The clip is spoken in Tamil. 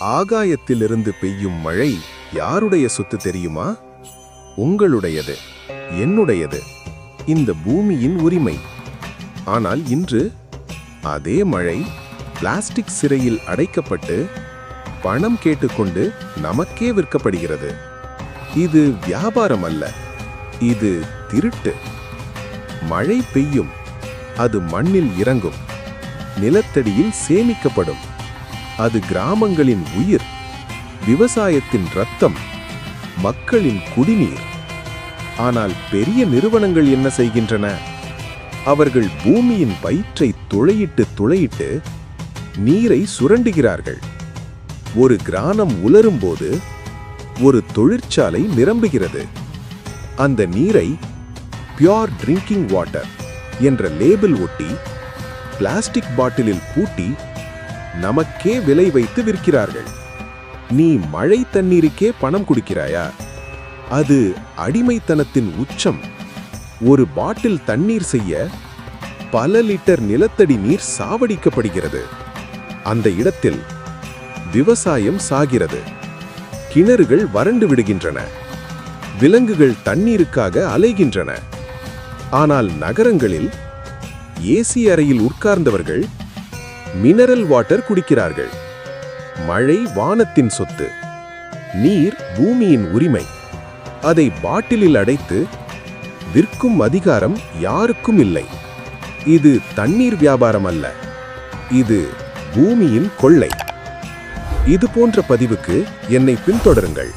ஆகாயத்திலிருந்து பெய்யும் மழை யாருடைய சொத்து தெரியுமா? உங்களுடையது, என்னுடையது, இந்த பூமியின் உரிமை. ஆனால் இன்று அதே மழை பிளாஸ்டிக் சிறையில் அடைக்கப்பட்டு பணம் கேட்டுக்கொண்டு நமக்கே விற்கப்படுகிறது. இது வியாபாரம் அல்ல, இது திருட்டு. மழை பெய்யும், அது மண்ணில் இறங்கும், நிலத்தடியில் சேமிக்கப்படும். அது கிராமங்களின் உயிர், விவசாயத்தின் இரத்தம், மக்களின் குடிநீர். ஆனால் பெரிய நிறுவனங்கள் என்ன செய்கின்றன? அவர்கள் பூமியின் வயிற்றை துளையிட்டு நீரை சுரண்டுகிறார்கள். ஒரு கிராமம் உலரும்போது ஒரு தொழிற்சாலை நிரம்புகிறது. அந்த நீரை பியூர் ட்ரிங்கிங் வாட்டர் என்ற லேபிள் ஒட்டி பிளாஸ்டிக் பாட்டிலில் பூட்டி நமக்கே விலை வைத்து விற்கிறார்கள். நீ மழை தண்ணீருக்கே பணம் கொடுக்கிறாயா? அது அடிமைத்தனத்தின் உச்சம். ஒரு பாட்டில் தண்ணீர் செய்ய பல லிட்டர் நிலத்தடி நீர் சாவடிக்கப்படுகிறது. அந்த இடத்தில் விவசாயம் சாகிறது, கிணறுகள் வறண்டு விடுகின்றன, விலங்குகள் தண்ணீருக்காக அலைகின்றன. ஆனால் நகரங்களில் ஏசி அறையில் உட்கார்ந்தவர்கள் மினரல் வாட்டர் குடிக்கிறார்கள். மழை வானத்தின் சொத்து, நீர் பூமியின் உரிமை. அதை பாட்டிலில் அடைத்து விற்கும் அதிகாரம் யாருக்கும் இல்லை. இது தண்ணீர் வியாபாரம் அல்ல, இது பூமியின் கொள்ளை. இது போன்ற பதிவுக்கு என்னை பின்தொடருங்கள்.